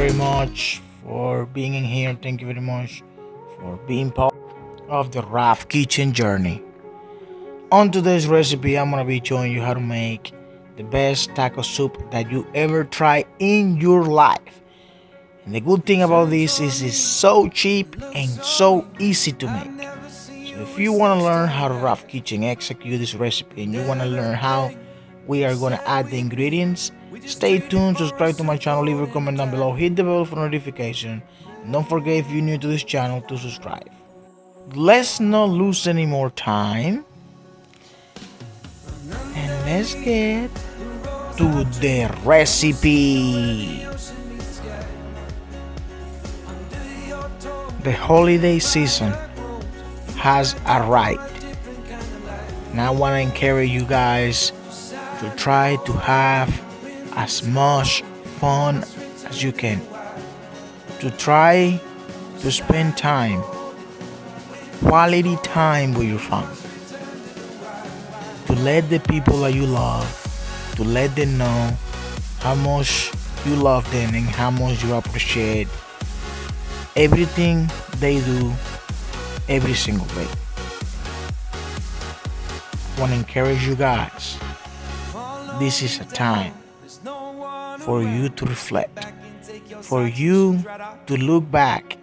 very much for being in here. Thank you very much for being part of the Raf kitchen journey. On today's recipe, I'm gonna be showing you how to make the best taco soup that you ever try in your life. And the good thing about this is it's so cheap and so easy to make. So if you want to learn how to Raf kitchen execute this recipe and you want to learn how we are gonna add the ingredients, stay tuned, subscribe to my channel, leave a comment down below, hit the bell for notification, and don't forget if you're new to this channel to subscribe. Let's not lose any more time and let's get to the recipe. The holiday season has arrived, and I want to encourage you guys to try to have as much fun as you can, to try to spend time, quality time with your family, to let the people that you love, to let them know how much you love them and how much you appreciate everything they do every single day. I want to encourage you guys, this is a time for you to reflect, for you to look back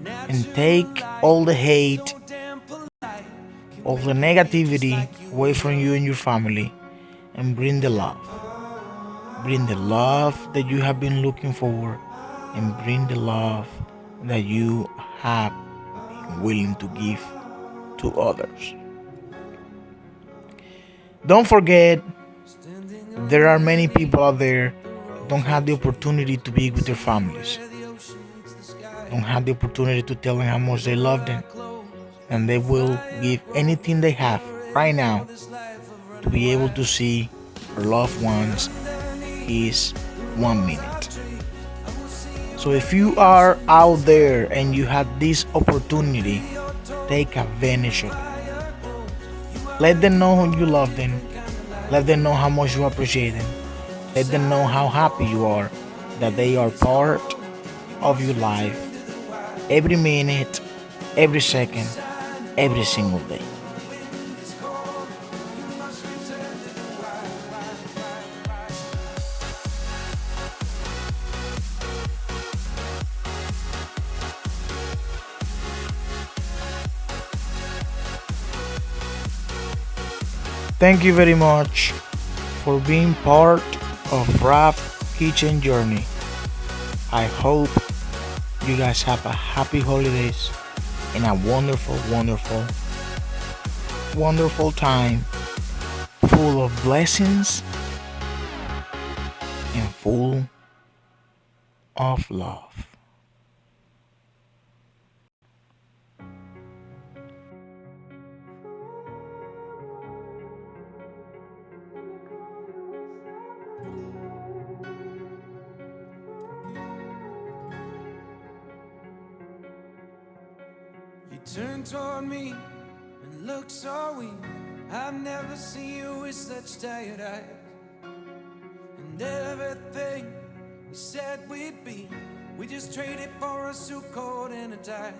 and take all the hate, all the negativity away from you and your family and bring the love. Bring the love that you have been looking for and bring the love that you have been willing to give to others. Don't forget, there are many people out there who don't have the opportunity to be with their families, don't have the opportunity to tell them how much they love them, and they will give anything they have right now to be able to see their loved ones is 1 minute. So if you are out there and you have this opportunity, take advantage of it. Let them know you love them. Let them know how much you appreciate them. Let them know how happy you are that they are part of your life every minute, every second, every single day. Thank you very much for being part of Raf Kitchen Journey. I hope you guys have a happy holidays and a wonderful, wonderful, wonderful time full of blessings and full of love. You turn toward me and look so weak. I've never seen you with such tired eyes. And everything we said we'd be, we just traded for a suit coat and a tie.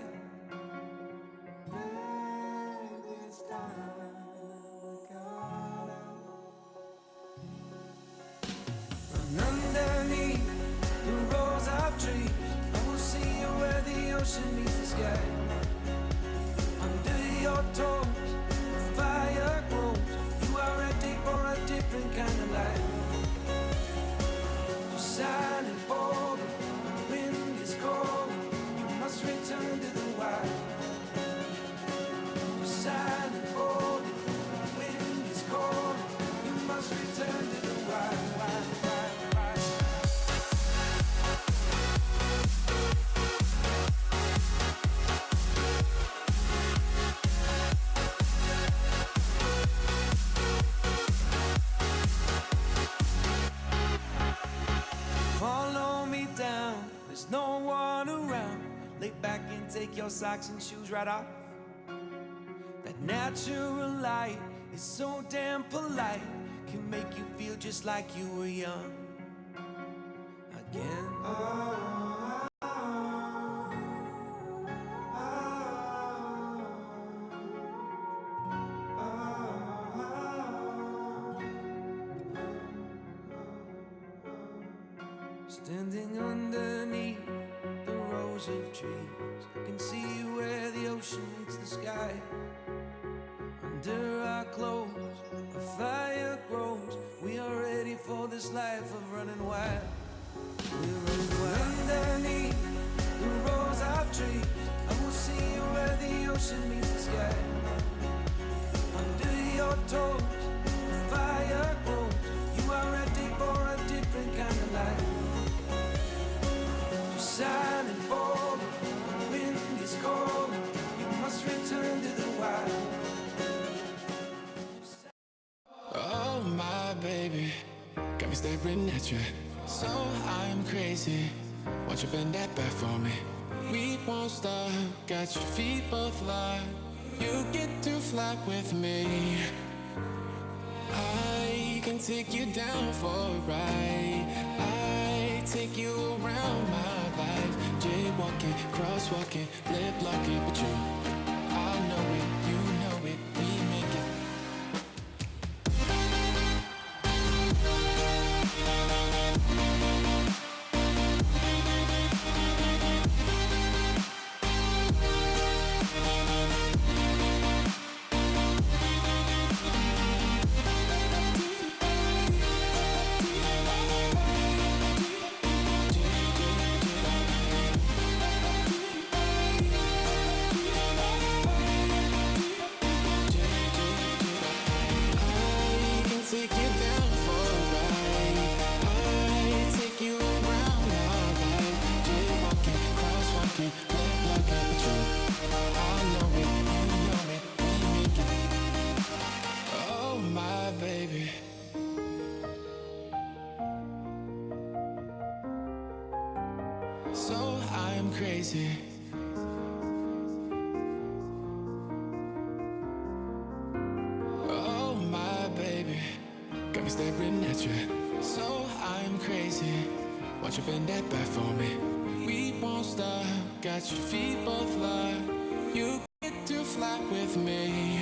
And underneath the rows of trees, I will see you where the ocean meets the sky. Under your toes, the fire grows. You are ready for a different kind of life. You're silent for the wind is cold. You must return to the wild. You're silent for the wind is cold. You must return to the wild. Follow me down, there's no one around. Lay back and take your socks and shoes right off. That natural light is so damn polite, can make you feel just like you were young again. Standing underneath the rows of trees, I can see where the ocean meets the sky. Under our clothes, a fire grows. We are ready for this life of running wild. We're running wild. Underneath the rows of trees, I will see where the ocean meets the sky. Under your toes, the fire grows. You are ready for a different kind of life. Silent ball, the wind is calling. You must return to the wild. Oh my baby, got me staring at you. So I'm crazy. Won't you bend that back for me? We won't stop. Got your feet both locked. You get to fly with me. I can take you down for a ride. I take you around my life. Jaywalking, crosswalking, lip locking, but you, I know it, you know it, we make it. So I'm crazy. Oh my baby, got me staring at you. So I'm crazy. Won't you bend that back for me? We won't stop. Got your feet both locked. You get to fly with me.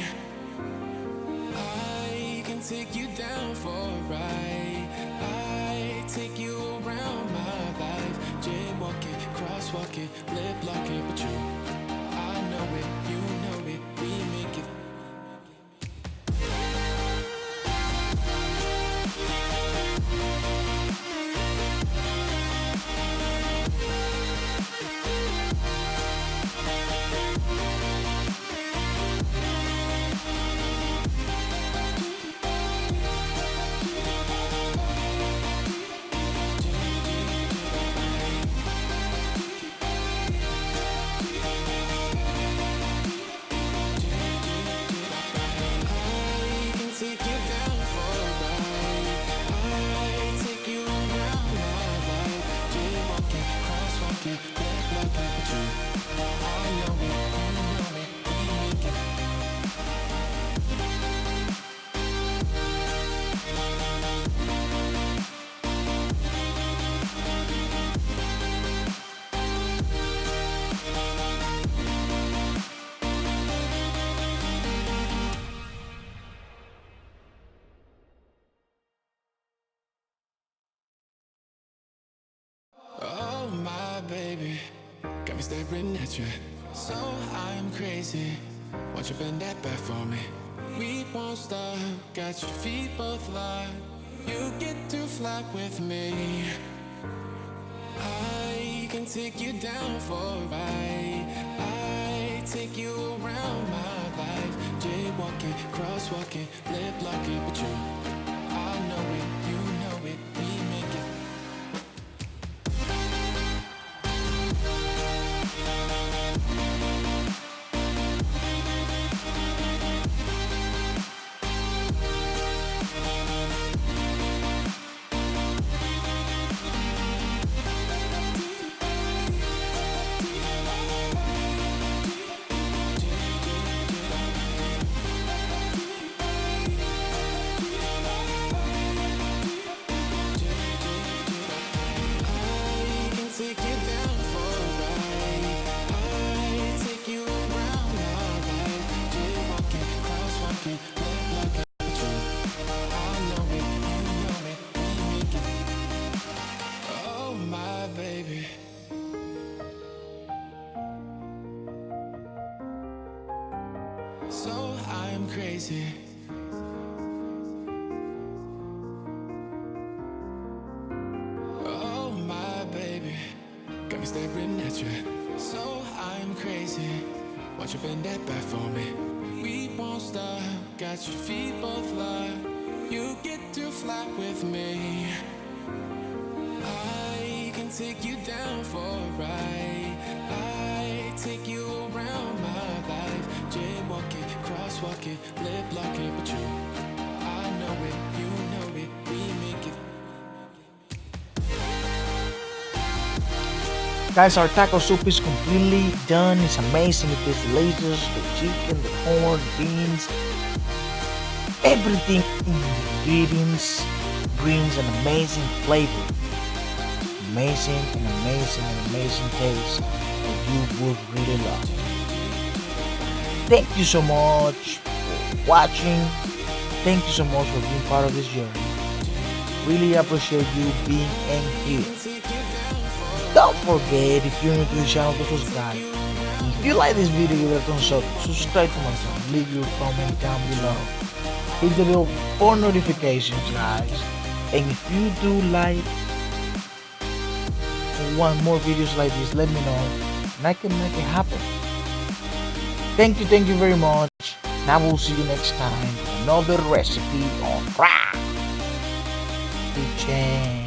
I can take you down for a ride. I take you around my life. Jaywalking, crosswalking, lip locking, but you, I know it, you know it, we make it. Oh my baby, got me staring at you. So I'm crazy. Won't you bend that back for me? We won't stop. Got your feet both locked. You get to fly with me. I can take you down for a ride. I take you around my life. Jaywalking, crosswalking, lip locking, but you, I know it, you know it, we make it. staring at you. So I'm crazy. Watch you bend that back for me. We won't stop. Got your feet both locked. You get to fly with me. I can take you down for a ride. I take you around my life. Jaywalking, crosswalking, lip locking, but you, I know it, you know it. We make it. Guys, our taco soup is completely done. It's amazing. It is delicious. The chicken, the corn, the beans, everything in the ingredients brings an amazing flavor. Amazing and amazing and amazing taste that you would really love. Thank you so much for watching. Thank you so much for being part of this journey. Really appreciate you being in here. Don't forget, if you're new to the channel, to subscribe. If you like this video, give it a thumbs up. Subscribe to my channel. Leave your comment down below. Hit the bell for notifications, guys. And if you do like or want more videos like this, let me know and I can make it happen. Thank you very much. Now we'll see you next time with another recipe on Fry Kitchen.